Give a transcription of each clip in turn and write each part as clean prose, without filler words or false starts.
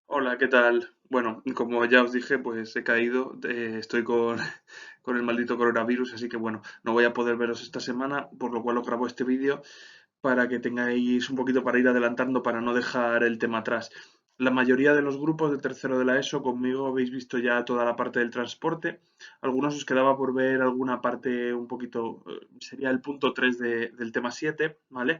Hola, ¿qué tal? Bueno, como ya os dije, pues he caído, estoy con, con el maldito coronavirus, así que bueno, no voy a poder veros esta semana, por lo cual os grabo este vídeo para que tengáis un poquito para ir adelantando, para no dejar el tema atrás. La mayoría de los grupos de tercero de la ESO conmigo habéis visto ya toda la parte del transporte. Algunos os quedaba por ver alguna parte un poquito, sería el punto 3 del tema 7, ¿vale?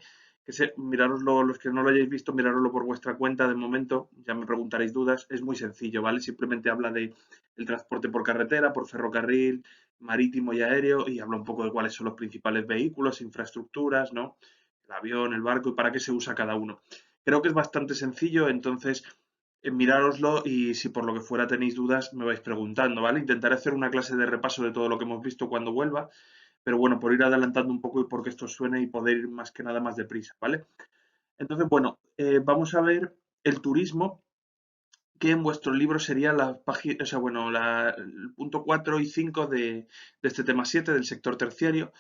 Mirároslo, los que no lo hayáis visto, mirároslo por vuestra cuenta de momento, ya me preguntaréis dudas, es muy sencillo, ¿vale? Simplemente habla de el transporte por carretera, por ferrocarril, marítimo y aéreo, y habla un poco de cuáles son los principales vehículos, infraestructuras, ¿no? El avión, el barco y para qué se usa cada uno. Creo que es bastante sencillo, entonces mirároslo y si por lo que fuera tenéis dudas me vais preguntando, ¿vale? Intentaré hacer una clase de repaso de todo lo que hemos visto cuando vuelva, pero bueno, por ir adelantando un poco y porque esto suene y poder ir más que nada más deprisa, ¿vale? Entonces, bueno, vamos a ver el turismo, que en vuestro libro sería la página, o sea, bueno, el punto 4 y 5 de este tema 7 del sector terciario,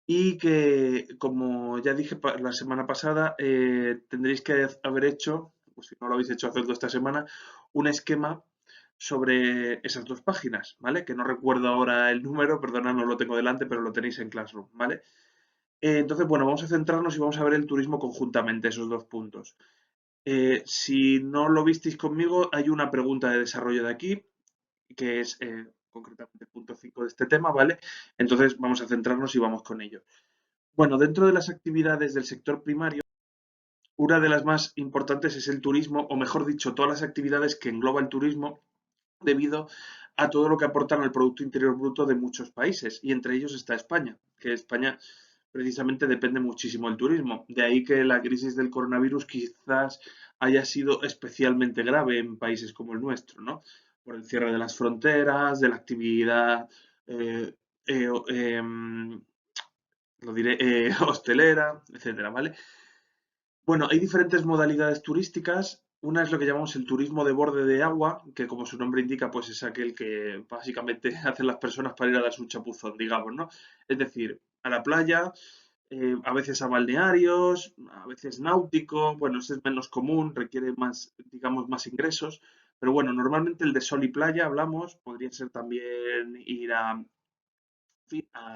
y que, como ya dije la semana pasada, tendréis que haber hecho, pues si no lo habéis hecho, hacerlo esta semana, un esquema sobre esas dos páginas, ¿vale? Que no recuerdo ahora el número, perdona, no lo tengo delante, pero lo tenéis en Classroom, ¿vale? Entonces, bueno, vamos a centrarnos y vamos a ver el turismo conjuntamente, esos dos puntos. Si no lo visteis conmigo, hay una pregunta de desarrollo de aquí, que es concretamente el punto 5 de este tema, ¿vale? Entonces, vamos a centrarnos y vamos con ello. Bueno, dentro de las actividades del sector primario, una de las más importantes es el turismo, o mejor dicho, todas las actividades que engloba el turismo debido a todo lo que aportan al Producto Interior Bruto de muchos países, y entre ellos está España, que España precisamente depende muchísimo del turismo. De ahí que la crisis del coronavirus quizás haya sido especialmente grave en países como el nuestro, ¿no? Por el cierre de las fronteras, de la actividad eh, eh, em, lo diré, hostelera, etcétera, ¿vale? Bueno, hay diferentes modalidades turísticas. Una es lo que llamamos el turismo de borde de agua, que como su nombre indica, pues es aquel que básicamente hacen las personas para ir a darse un chapuzón, digamos, ¿no? Es decir, a la playa, a veces a balnearios, a veces náutico, bueno, ese es menos común, requiere más, digamos, más ingresos, pero bueno, normalmente el de sol y playa hablamos, podría ser también ir a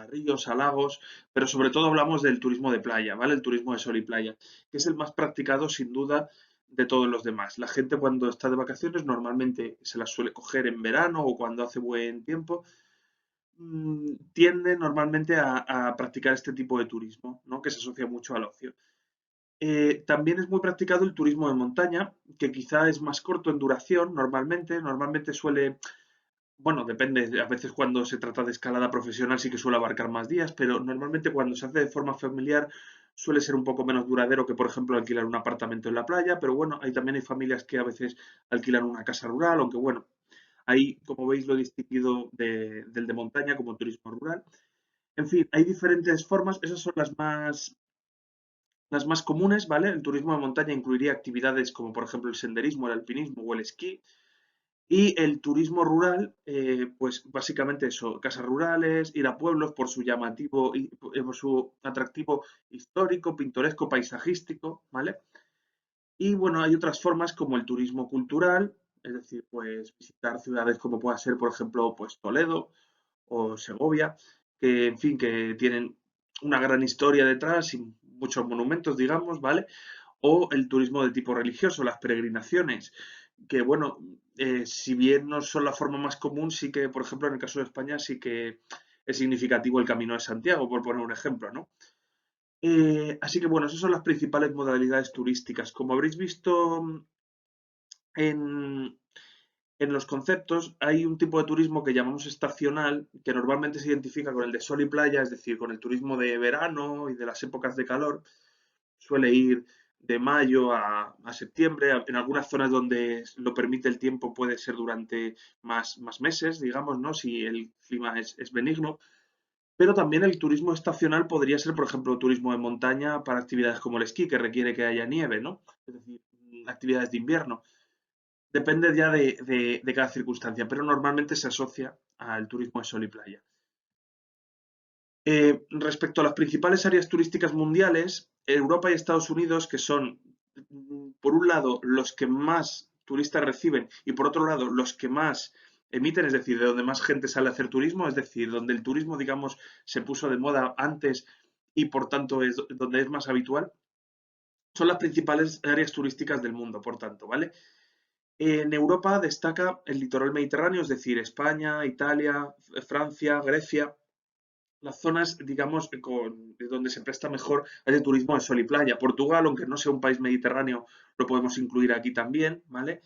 ríos, a lagos, pero sobre todo hablamos del turismo de playa, ¿vale? El turismo de sol y playa, que es el más practicado sin duda de todos los demás. La gente cuando está de vacaciones normalmente se las suele coger en verano o cuando hace buen tiempo, tiende normalmente a practicar este tipo de turismo, ¿no? Que se asocia mucho al ocio. También es muy practicado el turismo de montaña, que quizá es más corto en duración normalmente suele, bueno, depende, a veces cuando se trata de escalada profesional sí que suele abarcar más días, pero normalmente cuando se hace de forma familiar suele ser un poco menos duradero que, por ejemplo, alquilar un apartamento en la playa, pero bueno, ahí también hay familias que a veces alquilan una casa rural, aunque bueno, ahí, como veis, lo he distinguido del de montaña como turismo rural. En fin, hay diferentes formas, esas son las más comunes, ¿vale? El turismo de montaña incluiría actividades como, por ejemplo, el senderismo, el alpinismo o el esquí, y el turismo rural, pues básicamente eso, casas rurales, ir a pueblos por su llamativo y por su atractivo histórico, pintoresco, paisajístico, ¿vale? Y bueno, hay otras formas como el turismo cultural, es decir, pues visitar ciudades como pueda ser, por ejemplo, pues Toledo o Segovia, que en fin, que tienen una gran historia detrás y muchos monumentos, digamos, ¿vale? O el turismo de tipo religioso, las peregrinaciones, que bueno, si bien no son la forma más común, sí que, por ejemplo, en el caso de España, sí que es significativo el Camino de Santiago, por poner un ejemplo, ¿no? Así que bueno, esas son las principales modalidades turísticas. Como habréis visto en, en los conceptos, hay un tipo de turismo que llamamos estacional, que normalmente se identifica con el de sol y playa, es decir, con el turismo de verano y de las épocas de calor. Suele ir de mayo a septiembre. En algunas zonas donde lo permite el tiempo puede ser durante más meses, digamos, ¿no? Si el clima es benigno. Pero también el turismo estacional podría ser, por ejemplo, turismo de montaña para actividades como el esquí, que requiere que haya nieve, ¿no? Es decir, actividades de invierno. Depende ya de cada circunstancia, pero normalmente se asocia al turismo de sol y playa. Respecto a las principales áreas turísticas mundiales, Europa y Estados Unidos, que son, por un lado, los que más turistas reciben y por otro lado los que más emiten, es decir, de donde más gente sale a hacer turismo, es decir, donde el turismo, digamos, se puso de moda antes y por tanto es donde es más habitual, son las principales áreas turísticas del mundo, por tanto, ¿vale? En Europa destaca el litoral mediterráneo, es decir, España, Italia, Francia, Grecia, las zonas, digamos, donde se presta mejor al turismo de sol y playa. Portugal, aunque no sea un país mediterráneo, lo podemos incluir aquí también, ¿vale?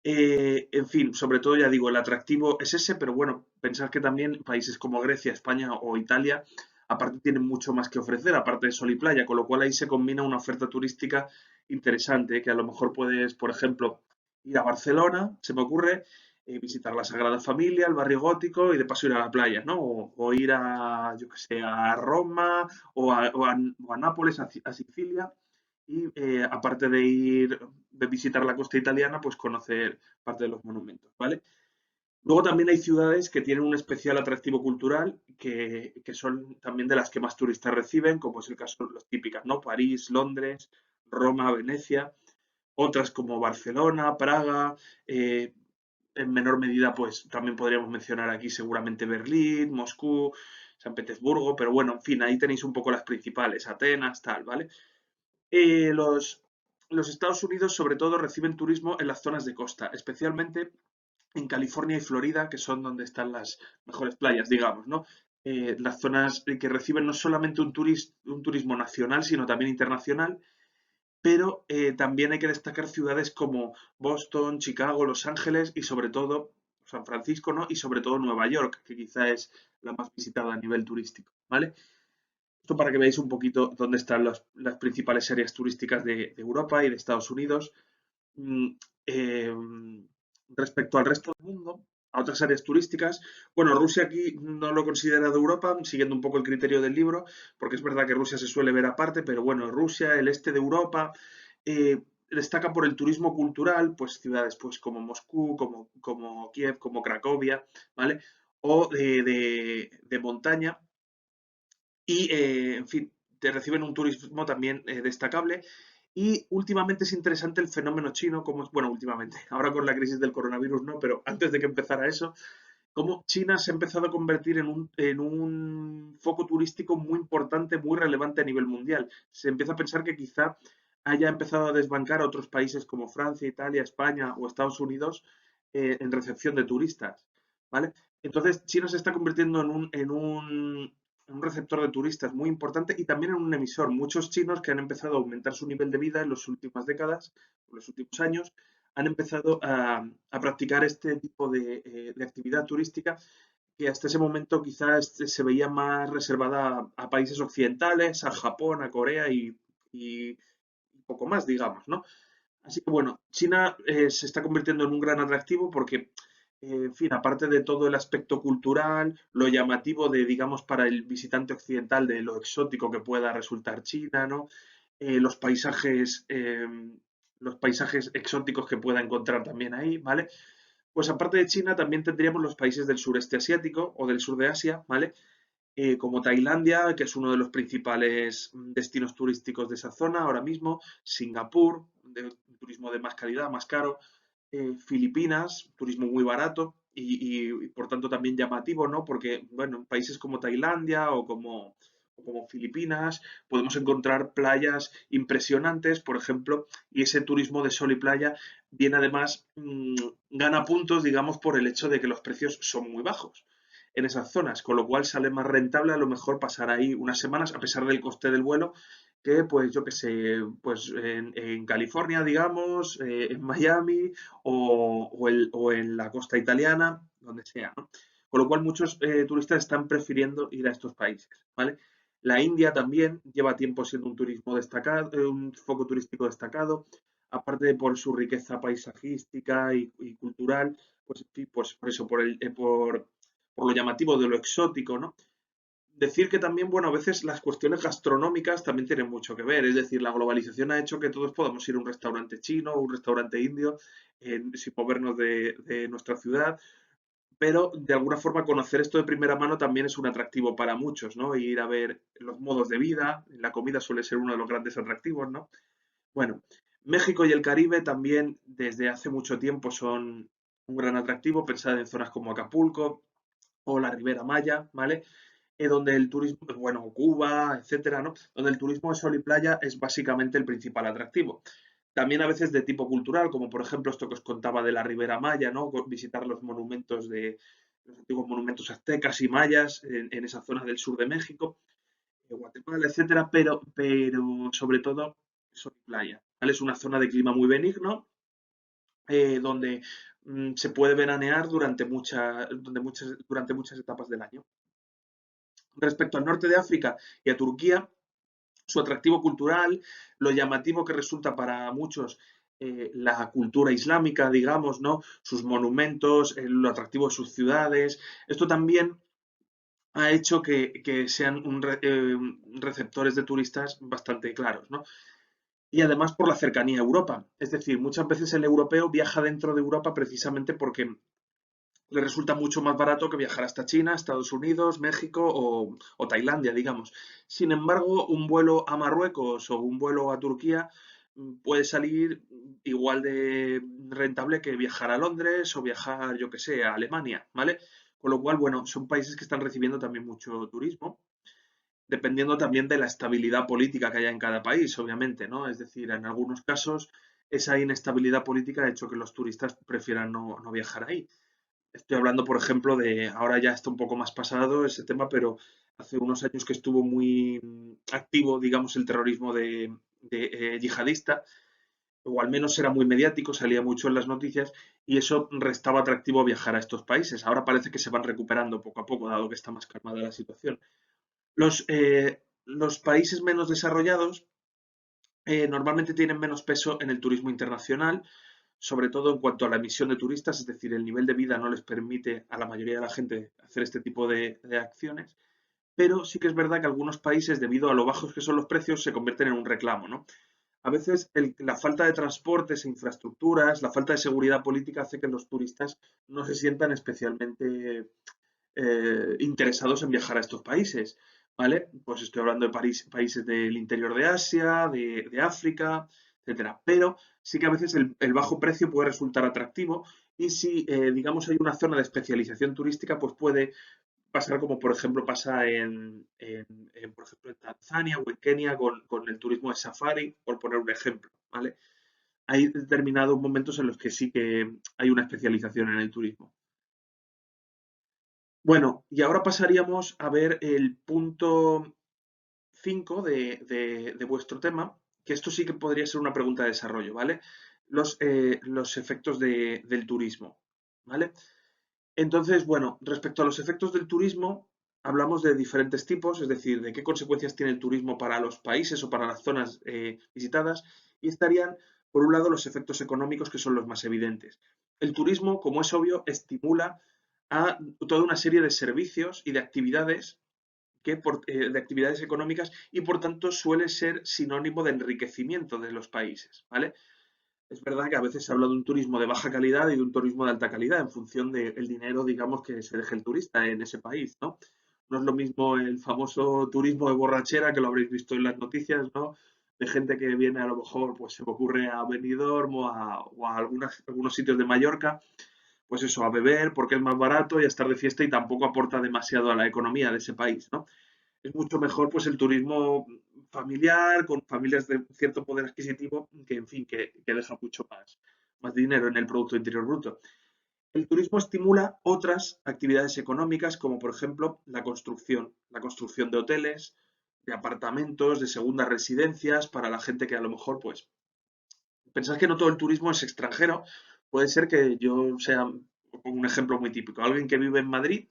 En fin, sobre todo ya digo, el atractivo es ese, pero bueno, pensar que también países como Grecia, España o Italia, aparte tienen mucho más que ofrecer, aparte de sol y playa, con lo cual ahí se combina una oferta turística interesante, que a lo mejor puedes, por ejemplo, ir a Barcelona, se me ocurre, visitar la Sagrada Familia, el barrio gótico y de paso ir a la playa, ¿no? O ir a, yo que sé, a Roma o a Nápoles, a Sicilia y aparte de ir, de visitar la costa italiana, pues conocer parte de los monumentos, ¿vale? Luego también hay ciudades que tienen un especial atractivo cultural que son también de las que más turistas reciben, como es el caso de las típicas, ¿no? París, Londres, Roma, Venecia, otras como Barcelona, Praga, en menor medida, pues también podríamos mencionar aquí seguramente Berlín, Moscú, San Petersburgo, pero bueno, en fin, ahí tenéis un poco las principales, Atenas, tal, ¿vale? Eh, los, los Estados Unidos sobre todo reciben turismo en las zonas de costa, especialmente en California y Florida, que son donde están las mejores playas, digamos, ¿no? Las zonas que reciben no solamente un turismo nacional, sino también internacional, pero también hay que destacar ciudades como Boston, Chicago, Los Ángeles y sobre todo San Francisco, ¿no? Y sobre todo Nueva York, que quizá es la más visitada a nivel turístico, ¿vale? Esto para que veáis un poquito dónde están las principales áreas turísticas de Europa y de Estados Unidos. Mm, eh, Respecto al resto del mundo, a otras áreas turísticas, bueno, Rusia aquí no lo considera de Europa, siguiendo un poco el criterio del libro, porque es verdad que Rusia se suele ver aparte, pero bueno, Rusia, el este de Europa, destaca por el turismo cultural, pues ciudades pues como Moscú, como Kiev, como Cracovia, ¿vale? O de montaña, y, en fin, te reciben un turismo también destacable. Y últimamente es interesante el fenómeno chino, como, bueno, últimamente, ahora con la crisis del coronavirus no, pero antes de que empezara eso, cómo China se ha empezado a convertir en un foco turístico muy importante, muy relevante a nivel mundial. Se empieza a pensar que quizá haya empezado a desbancar a otros países como Francia, Italia, España o Estados Unidos en recepción de turistas, ¿vale? Entonces, China se está convirtiendo en un receptor de turistas muy importante y también en un emisor. Muchos chinos que han empezado a aumentar su nivel de vida en las últimas décadas, en los últimos años, han empezado a practicar este tipo de actividad turística que hasta ese momento quizás se veía más reservada a países occidentales, a Japón, a Corea y poco más, digamos, ¿no? Así que bueno, China se está convirtiendo en un gran atractivo porque, en fin, aparte de todo el aspecto cultural, lo llamativo de, digamos, para el visitante occidental de lo exótico que pueda resultar China, ¿no? Los paisajes exóticos que pueda encontrar también ahí, ¿vale? Pues aparte de China, también tendríamos los países del sureste asiático o del sur de Asia, ¿vale? Como Tailandia, que es uno de los principales destinos turísticos de esa zona ahora mismo, Singapur, de turismo de más calidad, más caro, Filipinas, turismo muy barato y por tanto también llamativo, ¿no? Porque, bueno, en países como Tailandia o como Filipinas podemos encontrar playas impresionantes, por ejemplo, y ese turismo de sol y playa viene además, gana puntos, digamos, por el hecho de que los precios son muy bajos en esas zonas, con lo cual sale más rentable a lo mejor pasar ahí unas semanas a pesar del coste del vuelo que pues yo que sé, pues en California, digamos, en Miami o en la costa italiana, donde sea, ¿no? Con lo cual muchos turistas están prefiriendo ir a estos países, ¿vale? La India también lleva tiempo siendo un turismo destacado, un foco turístico destacado, aparte de por su riqueza paisajística y cultural, pues, en fin, pues por eso, por lo llamativo de lo exótico, ¿no? Decir que también, bueno, a veces las cuestiones gastronómicas también tienen mucho que ver. Es decir, la globalización ha hecho que todos podamos ir a un restaurante chino o un restaurante indio sin movernos de nuestra ciudad. Pero de alguna forma conocer esto de primera mano también es un atractivo para muchos, ¿no? Ir a ver los modos de vida. La comida suele ser uno de los grandes atractivos, ¿no? Bueno, México y el Caribe también desde hace mucho tiempo son un gran atractivo. Pensad en zonas como Acapulco o la Ribera Maya, ¿vale? Donde el turismo, pues bueno, Cuba, etcétera, ¿no? Donde el turismo de sol y playa es básicamente el principal atractivo. También a veces de tipo cultural, como por ejemplo esto que os contaba de la Ribera Maya, ¿no? Visitar los monumentos de los antiguos monumentos aztecas y mayas en esa zona del sur de México, de Guatemala, etcétera, pero sobre todo sol y playa, ¿vale? Es una zona de clima muy benigno, donde se puede veranear durante muchas etapas del año. Respecto al norte de África y a Turquía, su atractivo cultural, lo llamativo que resulta para muchos la cultura islámica, digamos, ¿no? Sus monumentos, lo atractivo de sus ciudades. Esto también ha hecho que sean receptores de turistas bastante claros, ¿no? Y además por la cercanía a Europa. Es decir, muchas veces el europeo viaja dentro de Europa precisamente porque le resulta mucho más barato que viajar hasta China, Estados Unidos, México o Tailandia, digamos. Sin embargo, un vuelo a Marruecos o un vuelo a Turquía puede salir igual de rentable que viajar a Londres o viajar, yo que sé, a Alemania, ¿vale? Con lo cual, bueno, son países que están recibiendo también mucho turismo, dependiendo también de la estabilidad política que haya en cada país, obviamente, ¿no? Es decir, en algunos casos esa inestabilidad política ha hecho que los turistas prefieran no viajar ahí. Estoy hablando, por ejemplo, de, ahora ya está un poco más pasado ese tema, pero hace unos años que estuvo muy activo, digamos, el terrorismo de yihadista, o al menos era muy mediático, salía mucho en las noticias, y eso restaba atractivo viajar a estos países. Ahora parece que se van recuperando poco a poco, dado que está más calmada la situación. Los países menos desarrollados normalmente tienen menos peso en el turismo internacional, sobre todo en cuanto a la emisión de turistas, es decir, el nivel de vida no les permite a la mayoría de la gente hacer este tipo de acciones, pero sí que es verdad que algunos países, debido a lo bajos que son los precios, se convierten en un reclamo, ¿no? A veces la falta de transportes e infraestructuras, la falta de seguridad política hace que los turistas no se sientan especialmente interesados en viajar a estos países, ¿vale? Pues estoy hablando de países del interior de Asia, de África, etcétera. Pero sí que a veces el bajo precio puede resultar atractivo y si, digamos, hay una zona de especialización turística, pues puede pasar como, por ejemplo, pasa por ejemplo, en Tanzania o en Kenia con el turismo de safari, por poner un ejemplo, ¿vale? Hay determinados momentos en los que sí que hay una especialización en el turismo. Bueno, y ahora pasaríamos a ver el punto 5 de vuestro tema, que esto sí que podría ser una pregunta de desarrollo, ¿vale? Los efectos del turismo, ¿vale? Entonces, bueno, respecto a los efectos del turismo, hablamos de diferentes tipos, es decir, de qué consecuencias tiene el turismo para los países o para las zonas visitadas, y estarían, por un lado, los efectos económicos, que son los más evidentes. El turismo, como es obvio, estimula a toda una serie de servicios y de actividades de actividades económicas y por tanto suele ser sinónimo de enriquecimiento de los países, ¿vale? Es verdad que a veces se habla de un turismo de baja calidad y de un turismo de alta calidad en función del dinero, digamos, que se deje el turista en ese país, ¿no? No es lo mismo el famoso turismo de borrachera, que lo habréis visto en las noticias, ¿no? De gente que viene a lo mejor, pues se me ocurre a Benidorm o a algunos sitios de Mallorca, pues eso, a beber porque es más barato y a estar de fiesta y tampoco aporta demasiado a la economía de ese país, ¿no? Es mucho mejor pues el turismo familiar, con familias de cierto poder adquisitivo, que en fin, que deja mucho más dinero en el Producto Interior Bruto. El turismo estimula otras actividades económicas, como por ejemplo la construcción de hoteles, de apartamentos, de segundas residencias, para la gente que a lo mejor, pues, pensad que no todo el turismo es extranjero. Puede ser que yo sea un ejemplo muy típico, alguien que vive en Madrid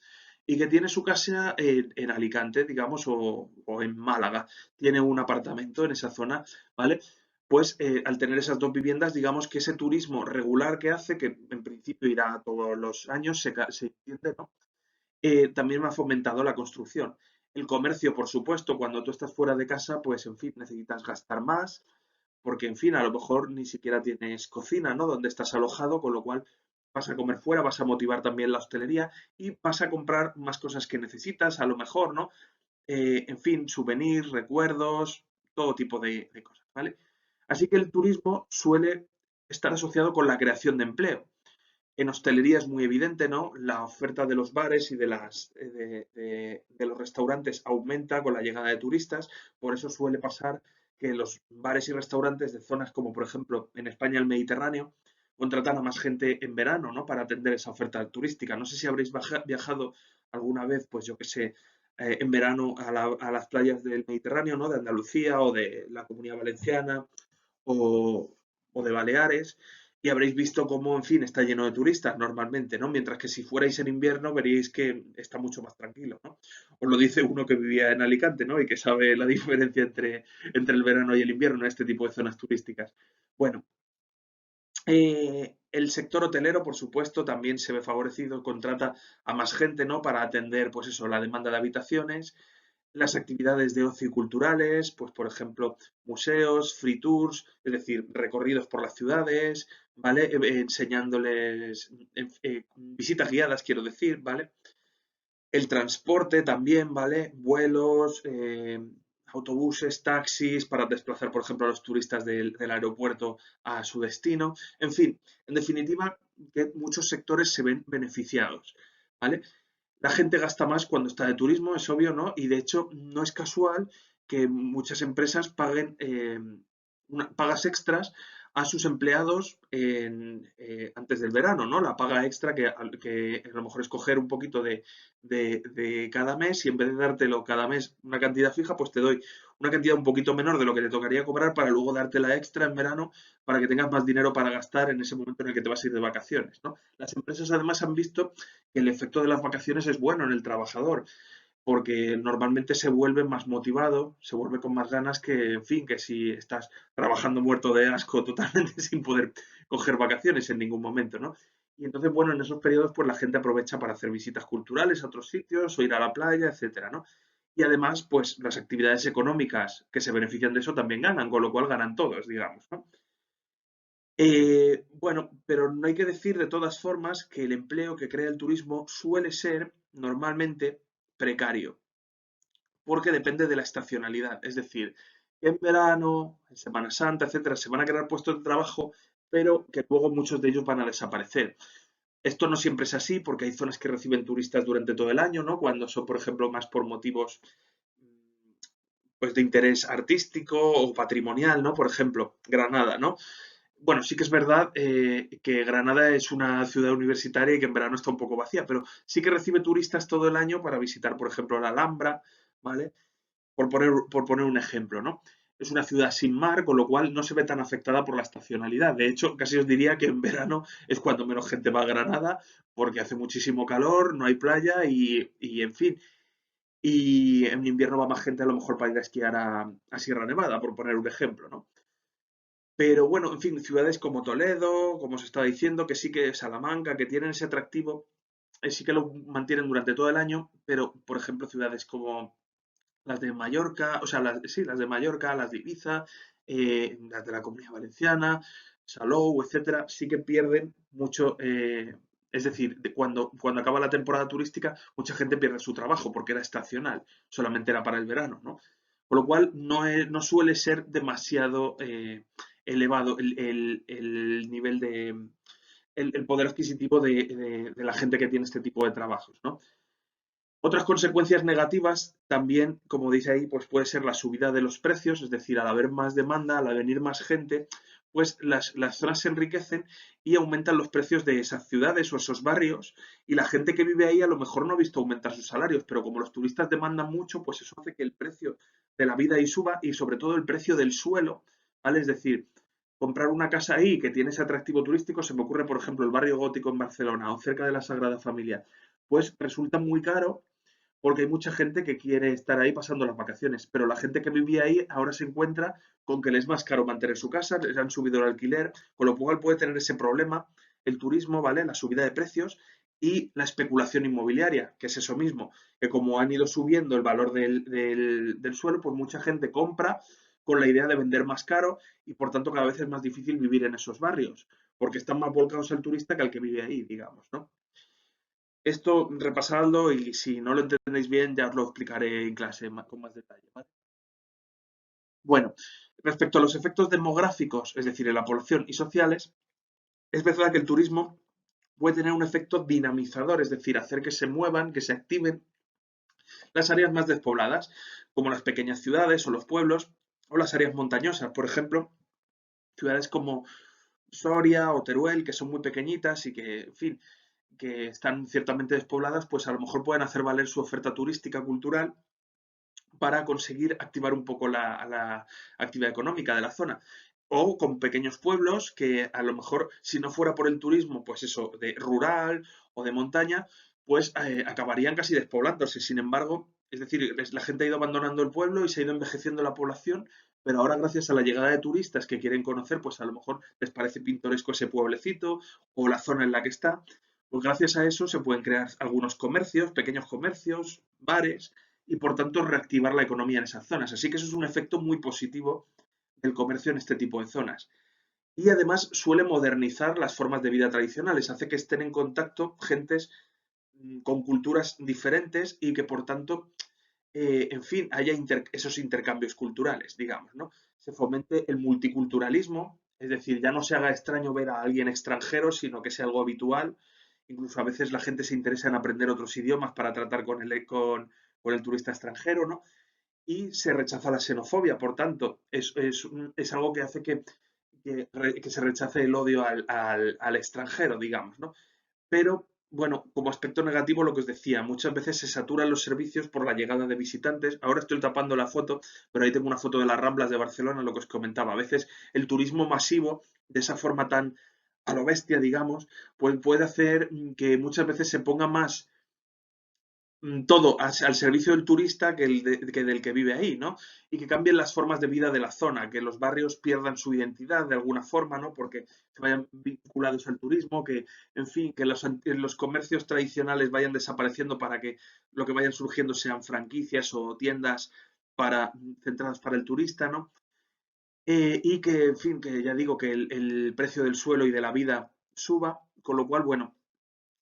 y que tiene su casa en Alicante, digamos, o en Málaga, tiene un apartamento en esa zona, ¿vale? Pues al tener esas dos viviendas, digamos que ese turismo regular que hace, que en principio irá todos los años, se entiende, ¿no? También me ha fomentado la construcción. El comercio, por supuesto, cuando tú estás fuera de casa, pues en fin, necesitas gastar más, porque en fin, a lo mejor ni siquiera tienes cocina, ¿no? Donde estás alojado, con lo cual vas a comer fuera, vas a motivar también la hostelería y vas a comprar más cosas que necesitas, a lo mejor, ¿no? En fin, souvenirs, recuerdos, todo tipo de cosas, ¿vale? Así que el turismo suele estar asociado con la creación de empleo. En hostelería es muy evidente, ¿no? La oferta de los bares y de los restaurantes aumenta con la llegada de turistas, por eso suele pasar que los bares y restaurantes de zonas como, por ejemplo, en España el Mediterráneo, contratan a más gente en verano, ¿no? Para atender esa oferta turística. No sé si habréis viajado alguna vez, pues yo qué sé, en verano a las playas del Mediterráneo, ¿no? De Andalucía o de la Comunidad Valenciana o, o de Baleares, y habréis visto cómo, en fin, está lleno de turistas normalmente, ¿no? Mientras que si fuerais en invierno veríais que está mucho más tranquilo, ¿no? Os lo dice uno que vivía en Alicante, ¿no? Y que sabe la diferencia entre el verano y el invierno en este tipo de zonas turísticas. Bueno, el sector hotelero, por supuesto, también se ve favorecido, contrata a más gente, ¿no? Para atender, pues eso, la demanda de habitaciones, las actividades de ocio y culturales, pues por ejemplo, museos, free tours, es decir, recorridos por las ciudades, ¿vale? Enseñándoles visitas guiadas, quiero decir, ¿vale? El transporte también, ¿vale? Vuelos, autobuses, taxis para desplazar, por ejemplo, a los turistas del aeropuerto a su destino. En fin, en definitiva, que muchos sectores se ven beneficiados, ¿vale? La gente gasta más cuando está de turismo, es obvio, ¿no? Y de hecho, no es casual que muchas empresas paguen pagas extras a sus empleados antes del verano, ¿no? La paga extra que a lo mejor es coger un poquito de cada mes y en vez de dártelo cada mes una cantidad fija, pues te doy una cantidad un poquito menor de lo que te tocaría cobrar para luego darte la extra en verano para que tengas más dinero para gastar en ese momento en el que te vas a ir de vacaciones, ¿no? Las empresas además han visto que el efecto de las vacaciones es bueno en el trabajador, porque normalmente se vuelve más motivado, se vuelve con más ganas que, en fin, que si estás trabajando muerto de asco totalmente sin poder coger vacaciones en ningún momento, ¿no? Y entonces, bueno, en esos periodos, pues la gente aprovecha para hacer visitas culturales a otros sitios o ir a la playa, etcétera, ¿no? Y además, pues las actividades económicas que se benefician de eso también ganan, con lo cual ganan todos, digamos, ¿no? Bueno, pero no hay que decir de todas formas que el empleo que crea el turismo suele ser normalmente precario, porque depende de la estacionalidad. Es decir, en verano, en Semana Santa, etcétera, se van a crear puestos de trabajo, pero que luego muchos de ellos van a desaparecer. Esto no siempre es así, porque hay zonas que reciben turistas durante todo el año, ¿no? Cuando son, por ejemplo, más por motivos pues de interés artístico o patrimonial, ¿no? Por ejemplo, Granada, ¿no? Bueno, sí que es verdad que Granada es una ciudad universitaria y que en verano está un poco vacía, pero sí que recibe turistas todo el año para visitar, por ejemplo, la Alhambra, ¿vale? Por poner un ejemplo, ¿no? Es una ciudad sin mar, con lo cual no se ve tan afectada por la estacionalidad. De hecho, casi os diría que en verano es cuando menos gente va a Granada, porque hace muchísimo calor, no hay playa y en fin. Y en invierno va más gente a lo mejor para ir a esquiar a Sierra Nevada, por poner un ejemplo, ¿no? Pero bueno, en fin, ciudades como Toledo, como se está diciendo, que sí que Salamanca, que tienen ese atractivo, sí que lo mantienen durante todo el año, pero por ejemplo, ciudades como las de Mallorca, o sea, sí, las de Mallorca, las de Ibiza, las de la Comunidad Valenciana, Salou, etcétera, sí que pierden mucho. Es decir, cuando acaba la temporada turística, mucha gente pierde su trabajo porque era estacional, solamente era para el verano, ¿no? Con lo cual, no suele ser demasiado elevado el nivel el poder adquisitivo de la gente que tiene este tipo de trabajos, ¿no? Otras consecuencias negativas también, como dice ahí, pues puede ser la subida de los precios, es decir, al haber más demanda, al venir más gente, pues las zonas se enriquecen y aumentan los precios de esas ciudades o esos barrios y la gente que vive ahí a lo mejor no ha visto aumentar sus salarios, pero como los turistas demandan mucho, pues eso hace que el precio de la vida ahí suba y sobre todo el precio del suelo, ¿vale? Es decir, comprar una casa ahí que tiene ese atractivo turístico, se me ocurre, por ejemplo, el barrio gótico en Barcelona o cerca de la Sagrada Familia, pues resulta muy caro porque hay mucha gente que quiere estar ahí pasando las vacaciones, pero la gente que vivía ahí ahora se encuentra con que les es más caro mantener su casa, les han subido el alquiler, con lo cual puede tener ese problema el turismo, ¿vale? La subida de precios y la especulación inmobiliaria, que es eso mismo, que como han ido subiendo el valor del suelo, pues mucha gente compra con la idea de vender más caro y por tanto cada vez es más difícil vivir en esos barrios, porque están más volcados al turista que al que vive ahí, digamos, ¿no? Esto repasadlo y si no lo entendéis bien ya os lo explicaré en clase con más detalle, ¿vale? Bueno, Respecto a los efectos demográficos, es decir, en la población y sociales, es verdad que el turismo puede tener un efecto dinamizador, es decir, hacer que se muevan, que se activen las áreas más despobladas, como las pequeñas ciudades o los pueblos, o las áreas montañosas. Por ejemplo, ciudades como Soria o Teruel, que son muy pequeñitas y que, en fin, que están ciertamente despobladas, pues a lo mejor pueden hacer valer su oferta turística cultural para conseguir activar un poco la actividad económica de la zona. O con pequeños pueblos que a lo mejor, si no fuera por el turismo, pues eso, de rural o de montaña, pues acabarían casi despoblándose. Sin embargo, es decir, la gente ha ido abandonando el pueblo y se ha ido envejeciendo la población, pero ahora gracias a la llegada de turistas que quieren conocer, pues a lo mejor les parece pintoresco ese pueblecito o la zona en la que está, pues gracias a eso se pueden crear algunos comercios, pequeños comercios, bares, y por tanto reactivar la economía en esas zonas. Así que eso es un efecto muy positivo del comercio en este tipo de zonas. Y además suele modernizar las formas de vida tradicionales, hace que estén en contacto gentes con culturas diferentes y que por tanto, en fin, haya esos intercambios culturales, digamos, ¿no? Se fomente el multiculturalismo, es decir, ya no se haga extraño ver a alguien extranjero, sino que sea algo habitual. Incluso a veces la gente se interesa en aprender otros idiomas para tratar con el turista extranjero, ¿no? Y se rechaza la xenofobia, por tanto, es algo que hace que se rechace el odio al extranjero, digamos, ¿no? Pero, bueno, como aspecto negativo, lo que os decía, muchas veces se saturan los servicios por la llegada de visitantes. Ahora estoy tapando la foto, pero ahí tengo una foto de las Ramblas de Barcelona, lo que os comentaba. A veces el turismo masivo, de esa forma tan a lo bestia, digamos, pues puede hacer que muchas veces se ponga más todo al servicio del turista que del que vive ahí, ¿no? Y que cambien las formas de vida de la zona, que los barrios pierdan su identidad de alguna forma, ¿no? Porque se vayan vinculados al turismo, que, en fin, que los comercios tradicionales vayan desapareciendo para que lo que vayan surgiendo sean franquicias o tiendas centradas para el turista, ¿no? Y que, en fin, que ya digo que el precio del suelo y de la vida suba, con lo cual, bueno,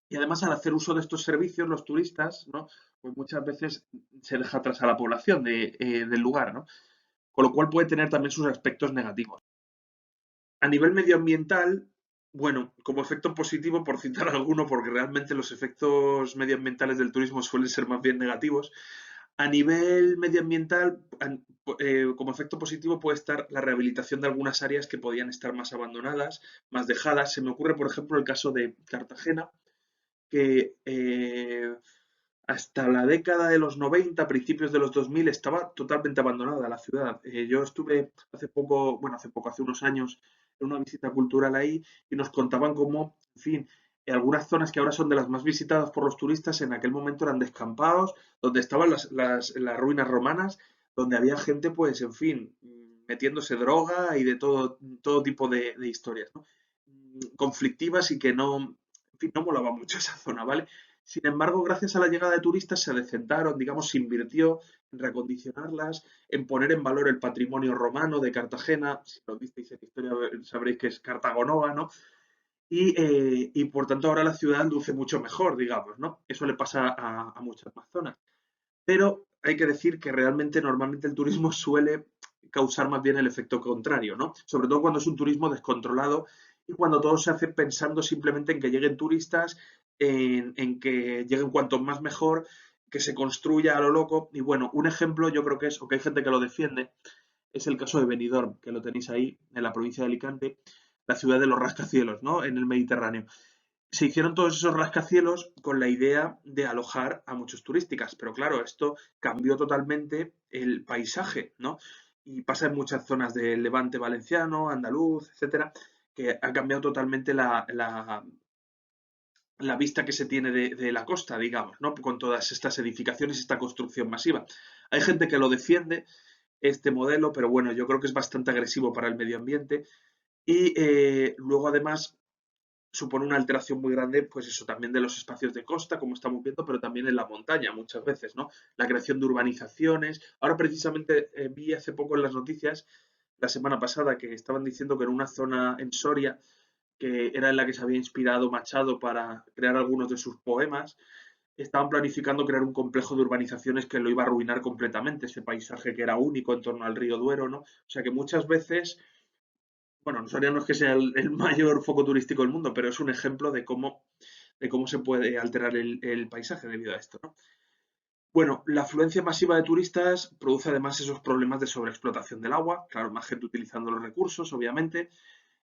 y además, al hacer uso de estos servicios, los turistas, ¿no? Pues muchas veces se deja atrás a la población del lugar, ¿no? Con lo cual puede tener también sus aspectos negativos. A nivel medioambiental, bueno, como efecto positivo, por citar alguno, porque realmente los efectos medioambientales del turismo suelen ser más bien negativos, a nivel medioambiental, como efecto positivo puede estar la rehabilitación de algunas áreas que podían estar más abandonadas, más dejadas. Se me ocurre, por ejemplo, el caso de Cartagena, que hasta la década de los 90, principios de los 2000, estaba totalmente abandonada la ciudad. Yo estuve hace unos años, en una visita cultural ahí y nos contaban cómo, en fin, algunas zonas que ahora son de las más visitadas por los turistas, en aquel momento eran descampados, donde estaban las ruinas romanas, donde había gente, pues, en fin, metiéndose droga y de todo tipo de historias, ¿no? Conflictivas y que no, en fin, no molaba mucho esa zona, ¿vale? Sin embargo, gracias a la llegada de turistas se decentaron, digamos, se invirtió en reacondicionarlas, en poner en valor el patrimonio romano de Cartagena. Si lo visteis en historia sabréis que es Cartagonova, ¿no? Y por tanto ahora la ciudad luce mucho mejor, digamos, ¿no? Eso le pasa a muchas más zonas. Pero hay que decir que realmente normalmente el turismo suele causar más bien el efecto contrario, ¿no? Sobre todo cuando es un turismo descontrolado y cuando todo se hace pensando simplemente en que lleguen turistas, en que lleguen cuanto más mejor, que se construya a lo loco. Y bueno, un ejemplo yo creo que es, o que hay gente que lo defiende, es el caso de Benidorm, que lo tenéis ahí, en la provincia de Alicante, la ciudad de los rascacielos, ¿no? En el Mediterráneo. Se hicieron todos esos rascacielos con la idea de alojar a muchos turísticas, pero claro, esto cambió totalmente el paisaje, ¿no? Y pasa en muchas zonas del Levante valenciano, andaluz, etcétera, que ha cambiado totalmente la vista que se tiene de la costa, digamos, ¿no? Con todas estas edificaciones, esta construcción masiva. Hay gente que lo defiende, este modelo, pero bueno, yo creo que es bastante agresivo para el medio ambiente. Y luego, además, supone una alteración muy grande, pues eso, también de los espacios de costa, como estamos viendo, pero también en la montaña muchas veces, ¿no? La creación de urbanizaciones. Ahora precisamente vi hace poco en las noticias, la semana pasada, que estaban diciendo que en una zona en Soria, que era en la que se había inspirado Machado para crear algunos de sus poemas, estaban planificando crear un complejo de urbanizaciones que lo iba a arruinar completamente, ese paisaje que era único en torno al río Duero, ¿no? O sea que muchas veces, bueno, Soria no es que sea el mayor foco turístico del mundo, pero es un ejemplo de cómo se puede alterar el paisaje debido a esto, ¿no? Bueno, la afluencia masiva de turistas produce además esos problemas de sobreexplotación del agua, claro, más gente utilizando los recursos, obviamente,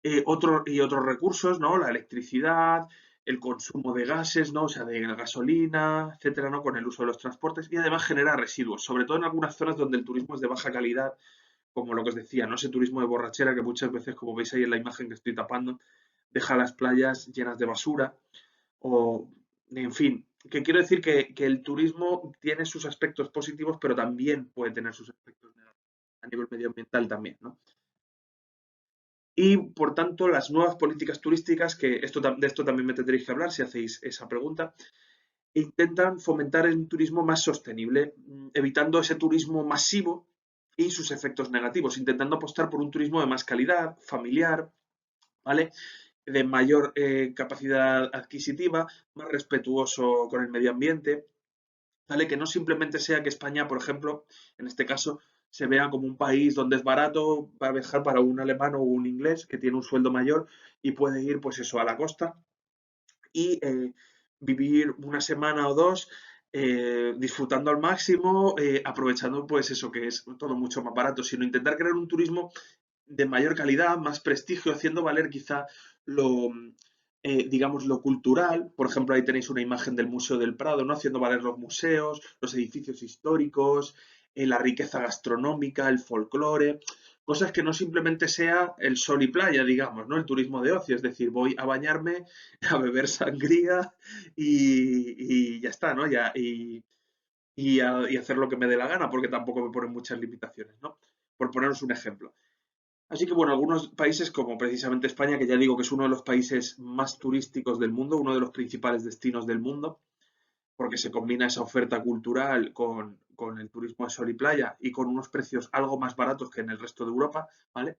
y otros recursos, ¿no? La electricidad, el consumo de gases, ¿no? O sea, de gasolina, etcétera, ¿no? Con el uso de los transportes y además genera residuos, sobre todo en algunas zonas donde el turismo es de baja calidad, como lo que os decía, ¿no? Ese turismo de borrachera que muchas veces, como veis ahí en la imagen que estoy tapando, deja las playas llenas de basura o, en fin, que quiero decir que el turismo tiene sus aspectos positivos, pero también puede tener sus aspectos negativos a nivel medioambiental también, ¿no? Y por tanto, las nuevas políticas turísticas, que de esto también me tendréis que hablar si hacéis esa pregunta, intentan fomentar el turismo más sostenible, evitando ese turismo masivo y sus efectos negativos, intentando apostar por un turismo de más calidad, familiar, ¿vale? De mayor capacidad adquisitiva, más respetuoso con el medio ambiente, ¿vale? Que no simplemente sea que España, por ejemplo, en este caso, se vea como un país donde es barato para viajar para un alemán o un inglés que tiene un sueldo mayor y puede ir, pues eso, a la costa y vivir una semana o dos disfrutando al máximo, aprovechando pues eso que es todo mucho más barato, sino intentar crear un turismo de mayor calidad, más prestigio, haciendo valer quizá lo, digamos, lo cultural. Por ejemplo, ahí tenéis una imagen del Museo del Prado, ¿no? Haciendo valer los museos, los edificios históricos, la riqueza gastronómica, el folclore, cosas que no simplemente sea el sol y playa, digamos, ¿no? El turismo de ocio, es decir, voy a bañarme, a beber sangría y ya está, ¿no? Y hacer lo que me dé la gana, porque tampoco me ponen muchas limitaciones, ¿no? Por poneros un ejemplo. Así que bueno, algunos países como precisamente España, que ya digo que es uno de los países más turísticos del mundo, uno de los principales destinos del mundo, porque se combina esa oferta cultural con el turismo de sol y playa y con unos precios algo más baratos que en el resto de Europa, ¿vale?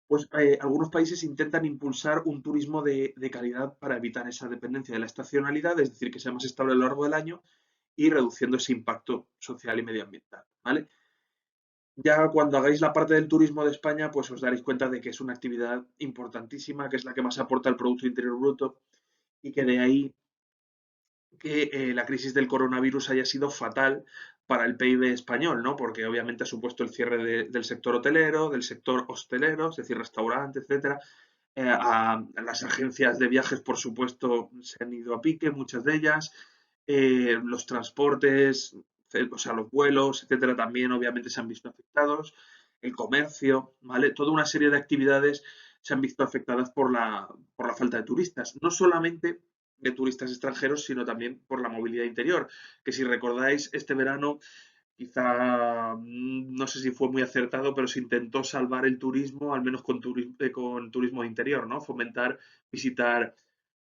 Pues algunos países intentan impulsar un turismo de calidad para evitar esa dependencia de la estacionalidad, es decir, que sea más estable a lo largo del año y reduciendo ese impacto social y medioambiental, ¿vale? Ya cuando hagáis la parte del turismo de España, pues os daréis cuenta de que es una actividad importantísima, que es la que más aporta al Producto Interior Bruto y que de ahí que la crisis del coronavirus haya sido fatal para el PIB español, ¿no? Porque obviamente ha supuesto el cierre del sector hotelero, del sector hostelero, es decir, restaurantes, etcétera. A las agencias de viajes, por supuesto, se han ido a pique, muchas de ellas. Los transportes, o sea, los vuelos, etcétera, también obviamente se han visto afectados. El comercio, ¿vale? Toda una serie de actividades se han visto afectadas por la falta de turistas. No solamente de turistas extranjeros, sino también por la movilidad interior. Que si recordáis, este verano quizá no sé si fue muy acertado, pero se intentó salvar el turismo, al menos con turismo de interior, ¿no? Fomentar, visitar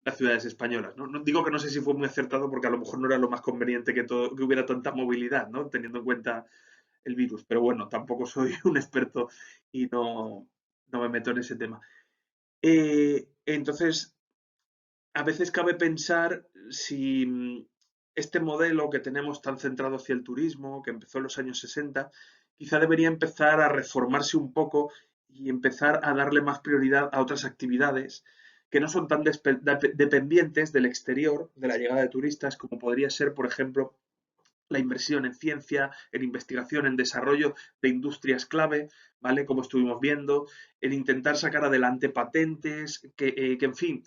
las ciudades españolas, ¿no? Digo que no sé si fue muy acertado porque a lo mejor no era lo más conveniente que hubiera tanta movilidad, ¿no? Teniendo en cuenta el virus. Pero bueno, tampoco soy un experto y no me meto en ese tema. Entonces, a veces cabe pensar si este modelo que tenemos tan centrado hacia el turismo, que empezó en los años 60, quizá debería empezar a reformarse un poco y empezar a darle más prioridad a otras actividades que no son tan dependientes del exterior, de la llegada de turistas, como podría ser, por ejemplo, la inversión en ciencia, en investigación, en desarrollo de industrias clave, ¿vale? Como estuvimos viendo, en intentar sacar adelante patentes, que en fin,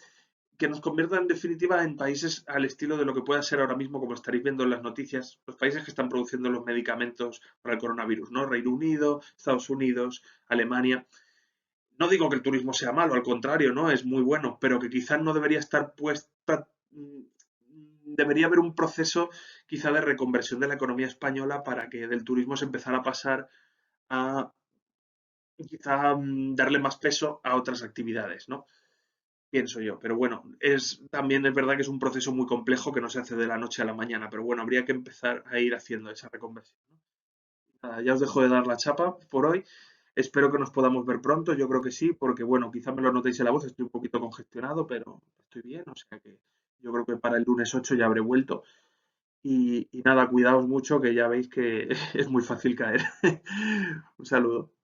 que nos convierta en definitiva en países al estilo de lo que pueda ser ahora mismo, como estaréis viendo en las noticias, los países que están produciendo los medicamentos para el coronavirus, ¿no? Reino Unido, Estados Unidos, Alemania. No digo que el turismo sea malo, al contrario, ¿no? Es muy bueno, pero que quizás no debería estar puesta, debería haber un proceso quizá de reconversión de la economía española para que del turismo se empezara a pasar a quizá darle más peso a otras actividades, ¿no? Pienso yo. Pero bueno, también es verdad que es un proceso muy complejo que no se hace de la noche a la mañana, pero bueno, habría que empezar a ir haciendo esa reconversión, ¿no? Nada, ya os dejo de dar la chapa por hoy. Espero que nos podamos ver pronto, yo creo que sí, porque bueno, quizá me lo notéis en la voz, estoy un poquito congestionado, pero estoy bien, o sea que yo creo que para el lunes 8 ya habré vuelto. y nada, cuidaos mucho que ya veis que es muy fácil caer. Un saludo.